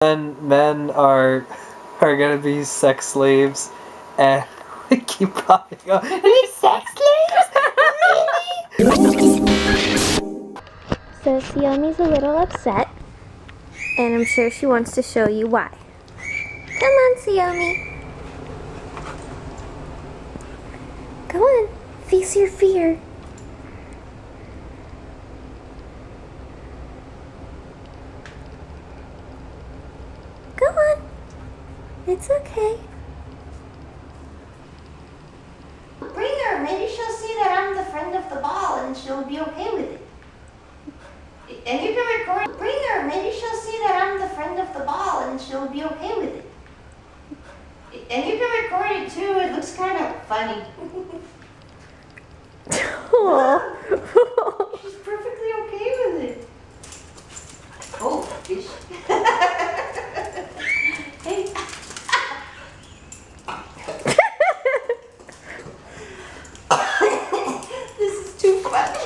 Men are gonna be sex slaves, and we keep popping up. We sex slaves? Really? So Siomi's a little upset, and I'm sure she wants to show you why. Come on, Siomi. Go on, face your fear. Go on. It's okay. Bring her. Maybe she'll see that I'm the friend of the ball and she'll be okay with it. And you can record. Bring her. Maybe she'll see that I'm the friend of the ball and she'll be okay with it. And you can record it too. It looks kind of funny. She's perfectly okay with it. Oh, fish. Hey. This is too funny.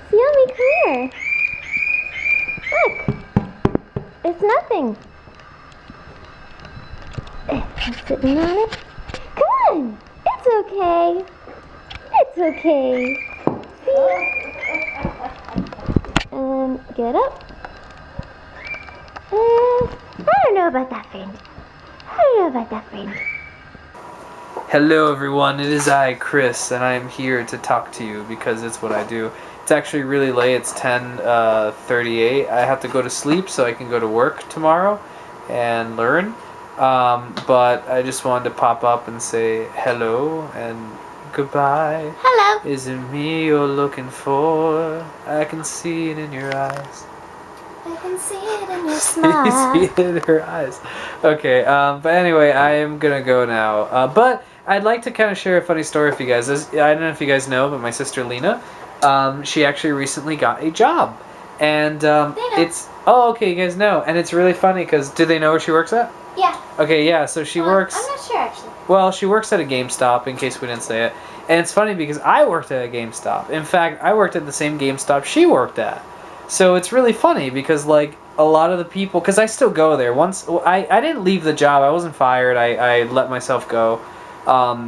Siomi, come here. Look. It's nothing. I'm sitting on it. Come on. It's okay. It's okay. Get up. I don't know about that friend. Hello everyone, it is I, Chris, and I am here to talk to you because it's what I do. It's actually really late, it's 10:38. I have to go to sleep so I can go to work tomorrow and learn. But I just wanted to pop up and say hello and goodbye. Hello. Is it me you're looking for? I can see it in your eyes. I can see it in your smile. You see it in her eyes. Okay, but anyway, I am gonna go now. But I'd like to kind of share a funny story with you guys. I don't know if you guys know, but my sister Lena, she actually recently got a job. And it's... Oh, okay, you guys know. And it's really funny because... Do they know where she works at? Yeah. Okay, yeah, so she works... I'm not sure, actually. Well, she works at a GameStop, in case we didn't say it. And it's funny because I worked at a GameStop. In fact, I worked at the same GameStop she worked at. So it's really funny because, like, a lot of the people... Because I still go there. Once I didn't leave the job. I wasn't fired. I let myself go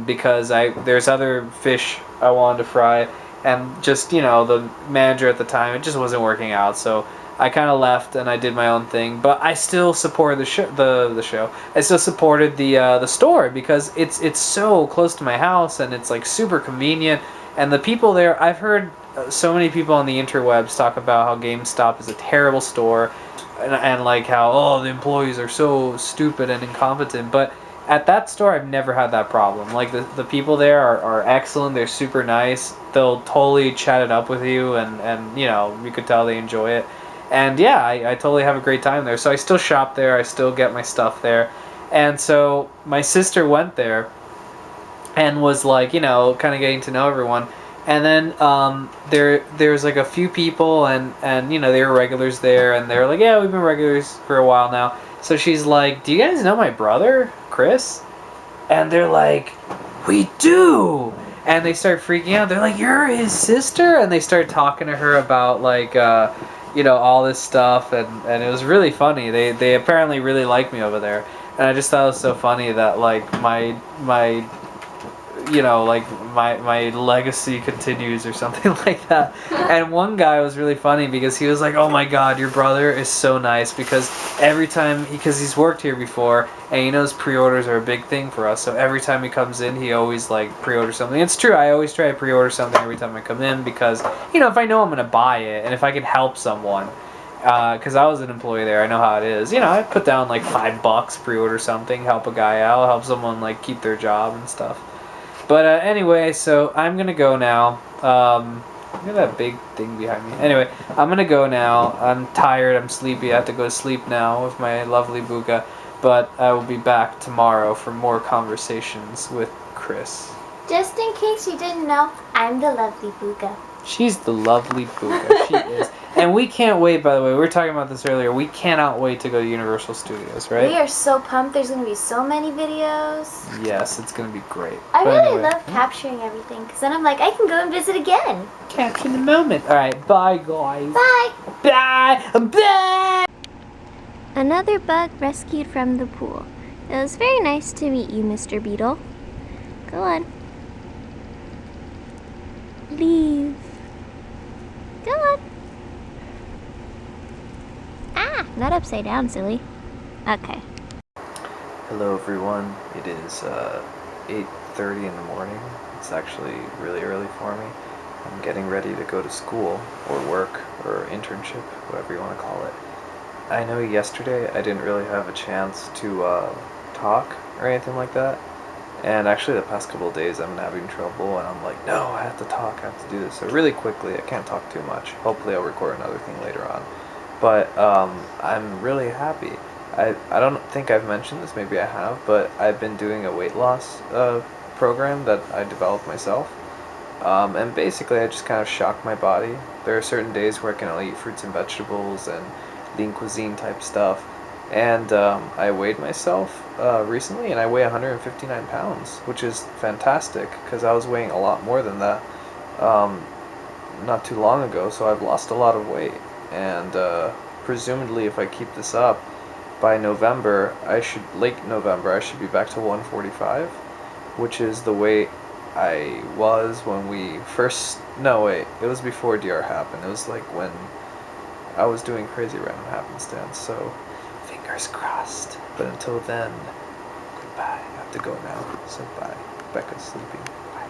because there's other fish I wanted to fry. And just, you know, the manager at the time, it just wasn't working out. So I kind of left and I did my own thing. But I still supported the show. I still supported the store because it's so close to my house and it's, like, super convenient. And the people there, I've heard... so many people on the interwebs talk about how GameStop is a terrible store and like how the employees are so stupid and incompetent, but at that store I've never had that problem. Like the people there are excellent. They're super nice. They'll totally chat it up with you and you know, you could tell they enjoy it. And yeah, I totally have a great time there. So I still shop there. I still get my stuff there. And so my sister went there and was like, you know, kind of getting to know everyone. And then there's like a few people and you know, they were regulars there and they're like, yeah, we've been regulars for a while now. So she's like, do you guys know my brother, Chris? And they're like, we do. And they start freaking out. They're like, you're his sister? And they start talking to her about like, you know, all this stuff. And it was really funny. They apparently really like me over there. And I just thought it was so funny that like my you know, like my legacy continues or something like that. And one guy was really funny because he was like, oh my god, your brother is so nice, because every time, because he's worked here before and he knows pre-orders are a big thing for us, so every time he comes in he always like pre-orders something. It's true, I always try to pre-order something every time I come in because, you know, if I know I'm gonna buy it and if I can help someone, because I was an employee there, I know how it is. You know, I put down like $5, pre-order something, help a guy out, help someone like keep their job and stuff. But anyway, so I'm gonna go now. Look at that big thing behind me. Anyway, I'm gonna go now. I'm tired, I'm sleepy, I have to go to sleep now with my lovely Buka. But I will be back tomorrow for more conversations with Chris. Just in case you didn't know, I'm the lovely Booga. She's the lovely Booga. She is. And we can't wait, by the way. We were talking about this earlier. We cannot wait to go to Universal Studios, right? We are so pumped. There's going to be so many videos. Yes, it's going to be great. I But really anyway. love capturing everything because then I'm like, I can go and visit again. Capture the moment. All right, bye, guys. Bye. Bye. Bye. Another bug rescued from the pool. It was very nice to meet you, Mr. Beetle. Go on. Leave. Go on. Ah, not upside down, silly. Okay. Hello, everyone. It is 8:30 in the morning. It's actually really early for me. I'm getting ready to go to school or work or internship, whatever you want to call it. I know yesterday I didn't really have a chance to talk or anything like that. And actually the past couple of days I've been having trouble and I'm like, no, I have to talk, I have to do this. So really quickly, I can't talk too much. Hopefully I'll record another thing later on. But I'm really happy. I don't think I've mentioned this, maybe I have, but I've been doing a weight loss program that I developed myself. And basically I just kind of shock my body. There are certain days where I can only eat fruits and vegetables and lean cuisine type stuff. And I weighed myself recently, and I weigh 159 pounds, which is fantastic because I was weighing a lot more than that not too long ago. So I've lost a lot of weight, and presumably, if I keep this up by November, late November, I should be back to 145, which is the weight I was when we first. No, wait, it was before drhappen. It was like when I was doing crazy random happenstance. So. Fingers crossed. But until then, goodbye. I have to go now. So bye. Becca's sleeping. Bye.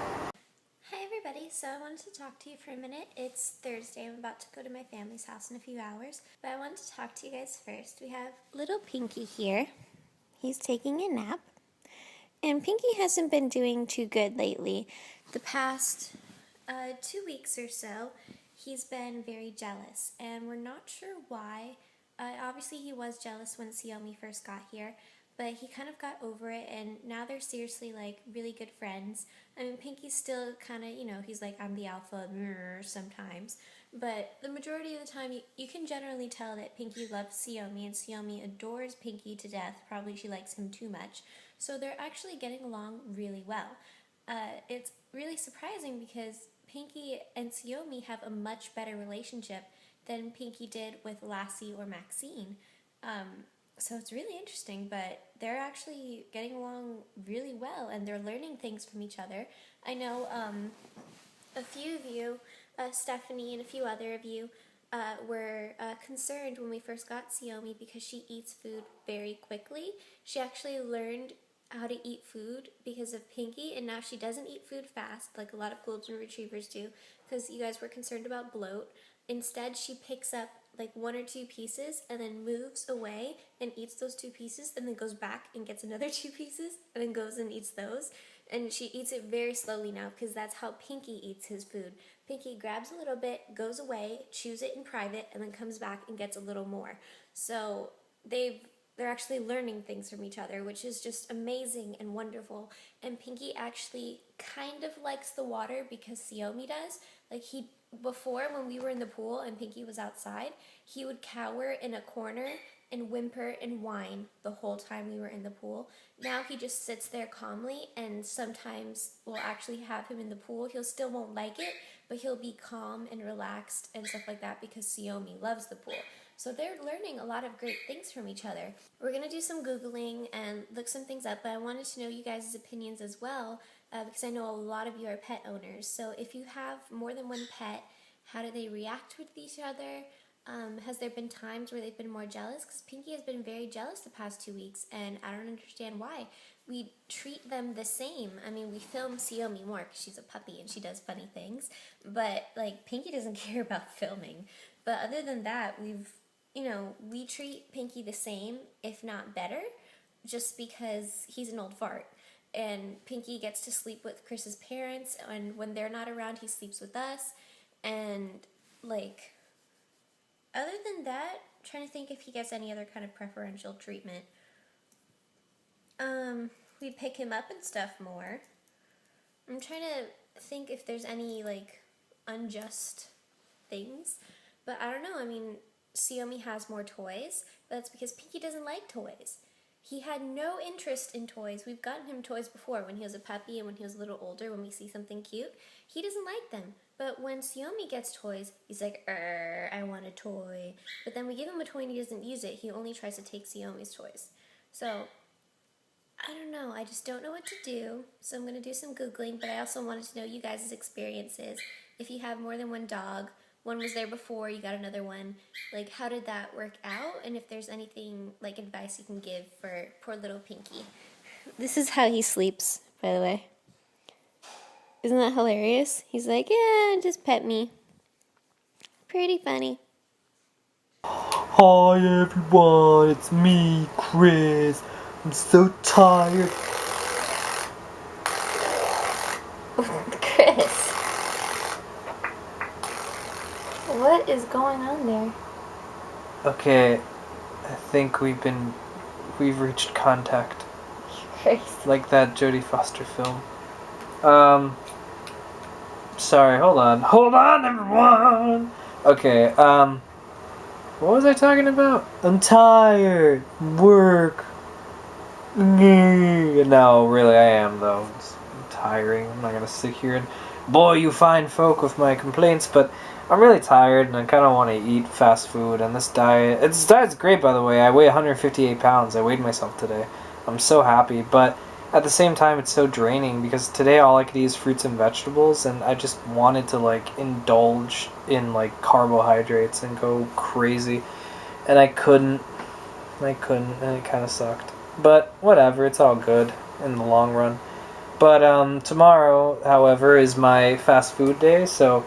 Hi everybody, so I wanted to talk to you for a minute. It's Thursday, I'm about to go to my family's house in a few hours, but I wanted to talk to you guys first. We have little Pinky here. He's taking a nap, and Pinky hasn't been doing too good lately. The past 2 weeks or so, he's been very jealous, and we're not sure why. Obviously, he was jealous when Xiaomi first got here, but he kind of got over it, and now they're seriously, like, really good friends. I mean, Pinky's still kind of, he's like, I'm the alpha sometimes, but the majority of the time, you can generally tell that Pinky loves Xiaomi, and Xiaomi adores Pinky to death. Probably she likes him too much. So they're actually getting along really well. It's really surprising because Pinky and Xiaomi have a much better relationship than Pinky did with Lassie or Maxine. So it's really interesting, but they're actually getting along really well, and they're learning things from each other. I know a few of you, Stephanie and a few other of you, were concerned when we first got Xiaomi because she eats food very quickly. She actually learned how to eat food because of Pinky, and now she doesn't eat food fast like a lot of golden retrievers do because you guys were concerned about bloat. Instead, she picks up like 1 or 2 pieces and then moves away and eats those 2 pieces and then goes back and gets another 2 pieces and then goes and eats those. And she eats it very slowly now because that's how Pinky eats his food. Pinky grabs a little bit, goes away, chews it in private, and then comes back and gets a little more. So they're actually learning things from each other, which is just amazing and wonderful. And Pinky actually kind of likes the water because Xiaomi does. Like before, when we were in the pool and Pinky was outside, he would cower in a corner and whimper and whine the whole time we were in the pool. Now he just sits there calmly, and sometimes we'll actually have him in the pool. He'll still won't like it, but he'll be calm and relaxed and stuff like that because Xiaomi loves the pool. So they're learning a lot of great things from each other. We're going to do some Googling and look some things up, but I wanted to know you guys' opinions as well because I know a lot of you are pet owners. So if you have more than one pet, how do they react with each other? Has there been times where they've been more jealous? Because Pinky has been very jealous the past 2 weeks, and I don't understand why. We treat them the same. I mean, we film Xiaomi more because she's a puppy and she does funny things, but like Pinky doesn't care about filming. But other than that, we treat Pinky the same, if not better, just because he's an old fart. And Pinky gets to sleep with Chris's parents, and when they're not around, he sleeps with us. And like, other than that, I'm trying to think if he gets any other kind of preferential treatment. We pick him up and stuff more. I'm trying to think if there's any, like, unjust things. But I don't know. I mean, Xiaomi has more toys. But that's because Pinky doesn't like toys. He had no interest in toys. We've gotten him toys before when he was a puppy and when he was a little older, when we see something cute. He doesn't like them. But when Xiaomi gets toys, he's like, I want a toy. But then we give him a toy and he doesn't use it. He only tries to take Xiaomi's toys. So, I don't know. I just don't know what to do. So I'm going to do some Googling. But I also wanted to know you guys' experiences. If you have more than one dog, one was there before, you got another one. Like, how did that work out? And if there's anything, like, advice you can give for poor little Pinky. This is how he sleeps, by the way. Isn't that hilarious? He's like, yeah, just pet me. Pretty funny. Hi everyone, it's me, Chris. I'm so tired. Chris. What is going on there? Okay, I think we've reached contact. Chris. Like that Jodie Foster film. Sorry, hold on everyone! Okay, what was I talking about? I'm tired. Work. No, really, I am, though. It's tiring. I'm not gonna sit here and bore you fine folk with my complaints, but I'm really tired and I kind of want to eat fast food. And this diet's great, by the way. I weigh 158 pounds. I weighed myself today. I'm so happy, but at the same time, it's so draining because today all I could eat is fruits and vegetables, and I just wanted to, like, indulge in, like, carbohydrates and go crazy, and I couldn't, and it kind of sucked. But whatever, it's all good in the long run. But tomorrow, however, is my fast food day, so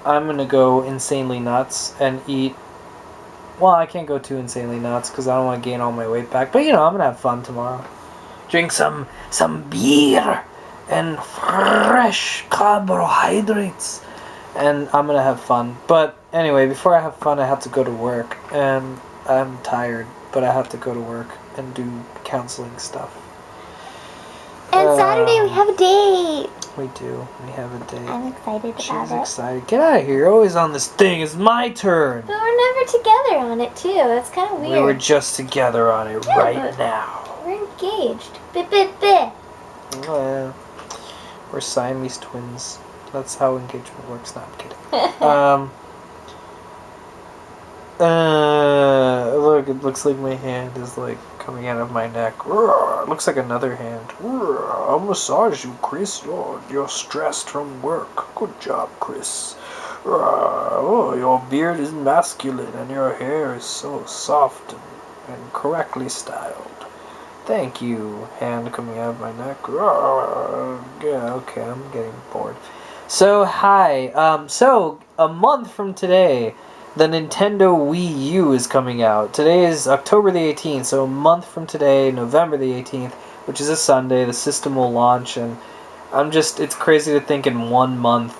I'm gonna go insanely nuts and eat. Well, I can't go too insanely nuts because I don't want to gain all my weight back. But I'm gonna have fun tomorrow. Drink some beer and fresh carbohydrates, and I'm gonna have fun. But anyway, before I have fun, I have to go to work, and I'm tired, but I have to go to work and do counseling stuff. And Saturday we have a date. We do. We have a date. I'm excited about She's it. excited. Get out of here. You're always on this thing. It's my turn. But we're never together on it, too. That's kind of weird. We were just together on it right now. We're engaged. Bit. Oh, yeah. We're Siamese twins. That's how engagement works. Not kidding. Look, it looks like my hand is like coming out of my neck. It looks like another hand. I'll massage you, Chris. You're stressed from work. Good job, Chris. Oh, your beard is masculine and your hair is so soft and correctly styled. Thank you. Hand coming out of my neck. Yeah, okay, I'm getting bored. So, hi. So, a month from today, the Nintendo Wii U is coming out. Today is October the 18th, so a month from today, November the 18th, which is a Sunday, the system will launch, and it's crazy to think in 1 month,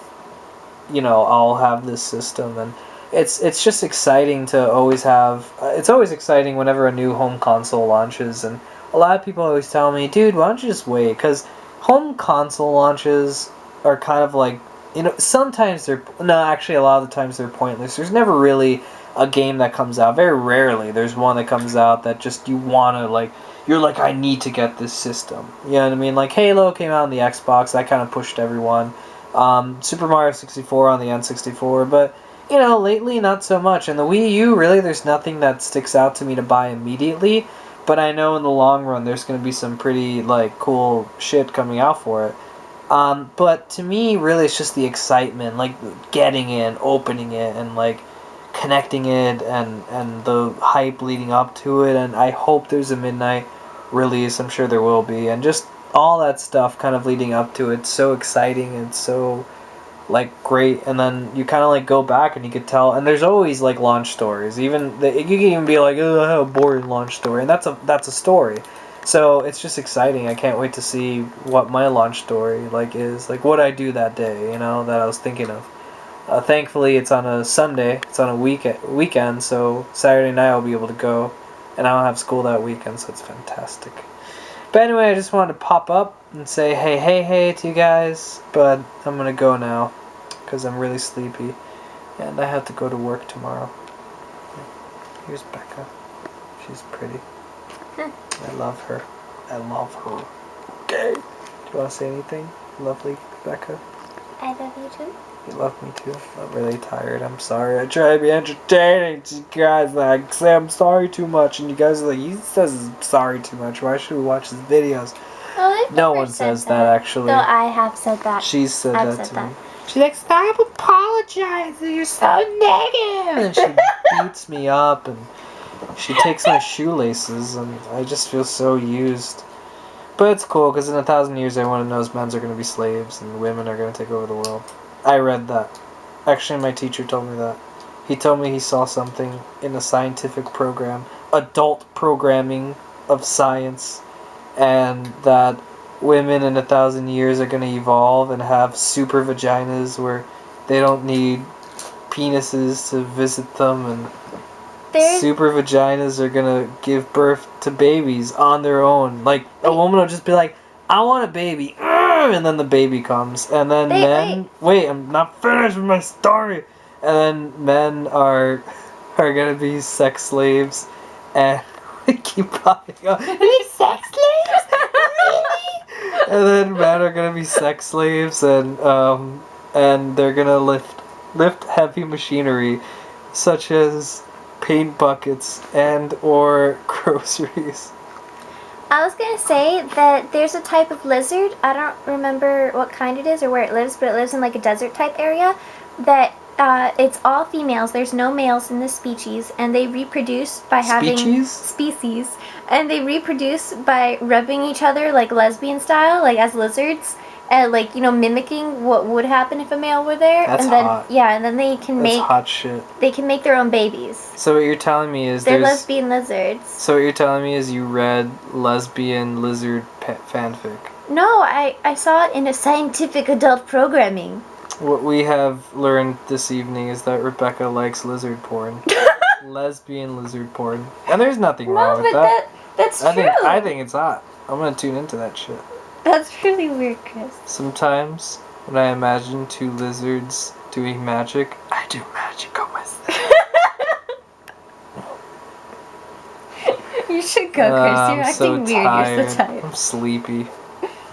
I'll have this system, and it's just exciting to always have, it's always exciting whenever a new home console launches, and a lot of people always tell me, dude, why don't you just wait, because home console launches are kind of like, sometimes a lot of the times they're pointless. There's never really a game that comes out. Very rarely there's one that comes out that just you want to, you're like, I need to get this system. You know what I mean? Like, Halo came out on the Xbox. That kind of pushed everyone. Super Mario 64 on the N64. But, lately not so much. And the Wii U, really, there's nothing that sticks out to me to buy immediately. But I know in the long run there's going to be some pretty, cool shit coming out for it. But to me, really, it's just the excitement, getting it, opening it, and, connecting it, and the hype leading up to it, and I hope there's a midnight release, I'm sure there will be, and just all that stuff kind of leading up to it. It's so exciting, and so, great, and then you kind of, go back, and you could tell, and there's always, launch stories, you can even be like, oh, I have a boring launch story, and that's a story. So it's just exciting. I can't wait to see what my launch story is, what I do that day, that I was thinking of. Thankfully, it's on a Sunday. It's on a weekend, so Saturday night I'll be able to go, and I don't have school that weekend, so it's fantastic. But anyway, I just wanted to pop up and say hey to you guys. But I'm gonna go now because I'm really sleepy and I have to go to work tomorrow. Here's Becca. She's pretty. I love her. I love her. Okay. Do you want to say anything, lovely Becca? I love you too. You love me too. I'm really tired. I'm sorry. I try to be entertaining to you guys. Like, say I'm sorry too much, and you guys are like, he says I'm sorry too much. Why should we watch his videos? Oh, No one says that actually. No, I have said that. She said I've that said to that. me. She's like, stop apologizing. You're so negative. And she beats me up, and she takes my shoelaces, and I just feel so used. But it's cool, because in 1,000 years, everyone knows men are going to be slaves, and women are going to take over the world. I read that. Actually, my teacher told me that. He told me he saw something in a scientific program, adult programming of science, and that women in 1,000 years are going to evolve and have super vaginas where they don't need penises to visit them, and super vaginas are going to give birth to babies on their own. Like, a woman will just be like, I want a baby, and then the baby comes, and then wait, I'm not finished with my story, and then men are gonna be sex slaves, and we keep popping up, we sex slaves? Really? And then men are gonna be sex slaves, and they're gonna lift heavy machinery, such as paint buckets and or groceries. I was gonna say that there's a type of lizard, I don't remember what kind it is or where it lives, but it lives in like a desert type area, that it's all females, there's no males in this species, and they reproduce by having species, and they reproduce by rubbing each other like lesbian style, like as lizards, and like, you know, mimicking what would happen if a male were there. That's and then hot. Yeah, and then they can That's hot shit. They can make their own babies. So what you're telling me is they're lesbian lizards. So what you're telling me is you read lesbian lizard fanfic. No, I saw it in a scientific adult programming. What we have learned this evening is that Rebecca likes lizard porn. Lesbian lizard porn. And there's nothing wrong with that. That's true. I think it's hot. I'm gonna tune into that shit. That's really weird, Chris. Sometimes when I imagine two lizards doing magic, I do magic on myself. You should go, Chris. You're acting so weird. tired. You're so tired. I'm sleepy.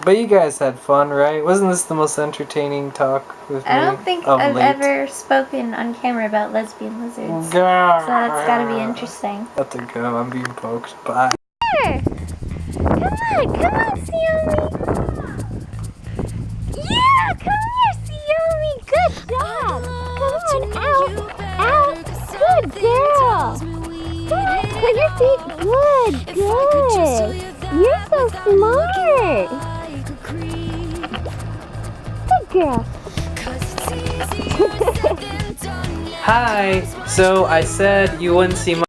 But you guys had fun, right? Wasn't this the most entertaining talk with me? I don't think I've ever spoken on camera about lesbian lizards. So that's gotta be interesting. I have to go. I'm being poked. Bye. Here. Come on, Xiaomi. Yeah, come here, Xiaomi. Good job. Come on, out. Good girl. Come on, put your feet. Good. You're so smart. Good girl. Hi. So I said you wouldn't see my